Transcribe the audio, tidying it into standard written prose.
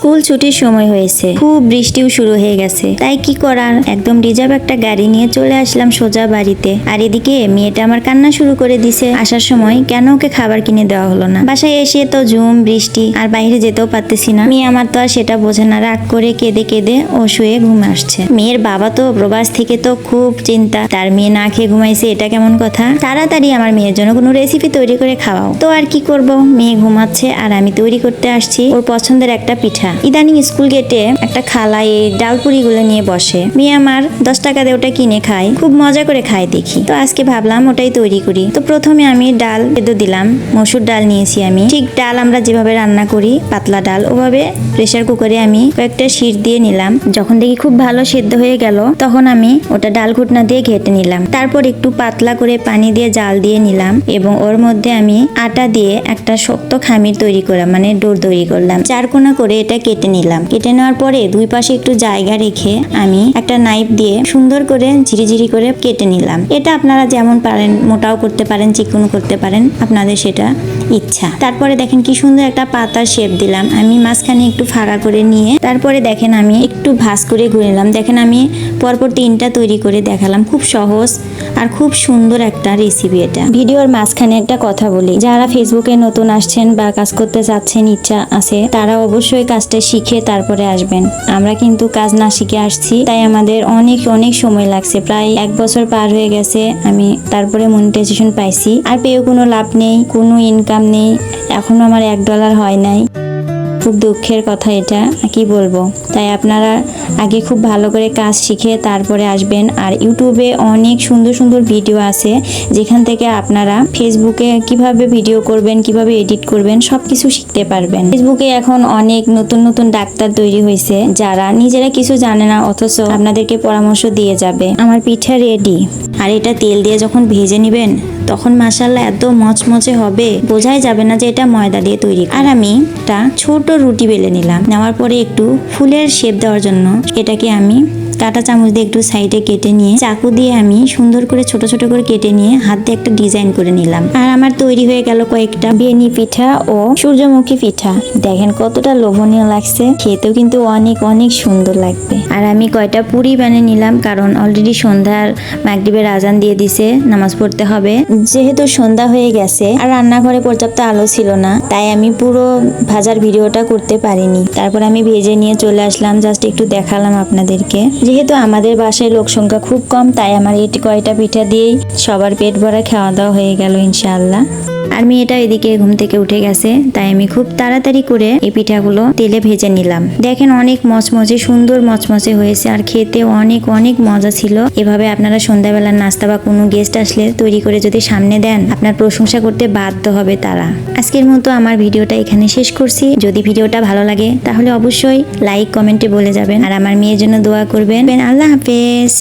School ছুটির সময় হয়েছে, খুব বৃষ্টিও শুরু হয়ে গেছে। তাই কি করার, একদম রিজার্ভ একটা গাড়ি নিয়ে চলে আসলাম সোজা বাড়িতে। আর এদিকে মেয়েটা আমার কান্না শুরু করে দিছে। আসার সময় কেন ওকে খাবার কিনে দেওয়া হলো না। বাসায় এসে তো ঝুম বৃষ্টি, আর বাইরে যেতেও পারতেছি না। মেয়ে আমার তো আর সেটা বোঝে না, রাগ করে কেঁদে কেঁদে ও শুয়ে ঘুমে আসছে। মেয়ের বাবা তো প্রবাস থেকে তো খুব চিন্তা, তার মেয়ে না খেয়ে ঘুমাইছে, এটা কেমন কথা। তাড়াতাড়ি আমার মেয়ের জন্য কোনো রেসিপি তৈরি করে খাওয়াও। তো আর কি করব, মেয়ে ঘুমাচ্ছে আর আমি তৈরি করতে আসছি ওর পছন্দের একটা পিঠা। ইদানিং স্কুল গেটে একটা খালা এই ডালপুরি গুলো নিয়ে বসে। মেয়ে আমার 10 টাকা দিয়ে ওটা কিনে খায়, খুব মজা করে খায় দেখি। তো আজকে ভাবলাম ওটাই তৈরি করি। তো প্রথমে আমি ডাল সেদ্ধ দিলাম, মসুর ডাল নিয়েছি আমি। ঠিক ডাল আমরা যেভাবে রান্না করি পাতলা ডাল, ওভাবে প্রেসার কুকারে আমি কয়েকটা সিট দিয়ে নিলাম। যখন দেখি খুব ভালো সেদ্ধ হয়ে গেল, তখন আমি ওটা ডাল ঘুটনা দিয়ে ঘেটে নিলাম। তারপর একটু পাতলা করে পানি দিয়ে জাল দিয়ে নিলাম এবং ওর মধ্যে আমি আটা দিয়ে একটা শক্ত খামির তৈরি করলাম, মানে ডোর তৈরি করলাম। চারকোনা করে এটা কেটে নিলাম। কেটে নেওয়ার পরে দুই পাশে একটু জায়গা রেখে আমি একটা নাইফ দিয়ে সুন্দর করে ঝিরিঝিরি করে কেটে নিলাম। এটা আপনারা যেমন পারেন, মোটাও করতে পারেন, চিকনও করতে পারেন, আপনাদের সেটা ইচ্ছা। তারপরে দেখেন কি সুন্দর একটা পাতার শেপ দিলাম আমি, মাঝখানে একটু ফাঁকা করে নিয়ে তারপরে দেখেন আমি একটু ভাঁজ করে ঘুরে নিলাম। দেখেন আমি পরপর 3টা তৈরি করে দেখালাম। খুব সহজ আর খুব সুন্দর একটা রেসিপি এটা। ভিডিওর মাঝখানে একটা কথা বলি, যারা ফেসবুকে নতুন আসছেন বা কাজ করতে চাচ্ছেন, ইচ্ছা আছে, তারা অবশ্যই কাজটা শিখে তারপরে আসবেন। আমরা কিন্তু কাজ না শিখে আসছি, তাই আমাদের অনেক সময় লাগছে। প্রায় 1 বছর পার হয়ে গেছে আমি তারপরে মনিটাইজেশন পাইছি। আর পেয়েও কোনো লাভ নেই, কোনো ইনকাম নেই, এখনো আমার $1 হয় নাই। খুব দুঃখের কথা এটা, কি বলবো। তাই আপনারা আগে খুব ভালো করে কাজ শিখে তারপরে আসবেন। আর ইউটিউবে অনেক সুন্দর ভিডিও আছে, যেখান থেকে আপনারা ফেসবুকে কিভাবে ভিডিও করবেন, কিভাবে এডিট করবেন, সবকিছু শিখতে পারবেন। ফেসবুকে এখন অনেক নতুন ডাক্তার তৈরি হয়েছে, যারা নিজেরা কিছু জানে না অথচ আপনাদেরকে পরামর্শ দিয়ে যাবে। আমার পিঠা রেডি। আর এটা তেল দিয়ে যখন ভেজে নেবেন তখন মাশাআল্লাহ এত মচমচে হবে, বোঝাই যাবে না যে এটা ময়দা দিয়ে তৈরি। আর আমি একটা ছোট রুটি বেলে নিলাম। নেওয়ার পরে একটু ফুলের শেপ দেওয়ার জন্য এটাকে আমি কাঁটা চামচ দিয়ে একটু সাইডে কেটে নিয়ে চাকু দিয়ে আমি সুন্দর করে ছোট করে কেটে নিয়ে হাত দিয়ে একটা ডিজাইন করে নিলাম। আর আমার তৈরি হয়ে গেল কয়েকটা বেনি পিঠা ও সূর্যমুখী পিঠা। দেখেন কতটা লোভনীয় লাগছে, খেতেও কিন্তু অনেক সুন্দর লাগবে। আর আমি কয়টা পুরি বানিয়ে নিলাম, কারণ অলরেডি সন্ধ্যার মাগরিবের আজান দিয়ে দিছে, নামাজ পড়তে হবে। যেহেতু সন্ধ্যা হয়ে গেছে আর রান্নাঘরে পর্যাপ্ত আলো ছিল না, তাই আমি পুরো ভাজার ভিডিওটা করতে পারিনি। তারপর আমি ভেজে নিয়ে চলে আসলাম, জাস্ট একটু দেখালাম আপনাদেরকে। যেহেতু আমাদের বাসায় লোক সংখ্যা খুব কম, তাই আমার এই কয়টা পিঠা দিয়েই সবার পেট ভরা খাওয়া দাওয়া হয়ে গেল ইনশাআল্লাহ। আর মেয়েটা এদিকে ঘুম থেকে উঠে গেছে, তাই আমি খুব তাড়াতাড়ি করে এই পিঠাগুলো তেলে ভেজে নিলাম। দেখেন অনেক মচমচে, সুন্দর মচমচে হয়েছে আর খেতে অনেক মজা ছিল। এভাবে আপনারা সন্ধ্যাবেলার নাস্তা বা কোনো গেস্ট আসলে তৈরি করে যদি সামনে দেন, আপনার প্রশংসা করতে বাধ্য হবে তারা। আজকের মতো আমার ভিডিওটা এখানে শেষ করছি। যদি ভিডিওটা ভালো লাগে তাহলে অবশ্যই লাইক কমেন্টে বলে যাবেন, আর আমার মেয়ের জন্য দোয়া করবেন। আল্লাহ হাফেজ।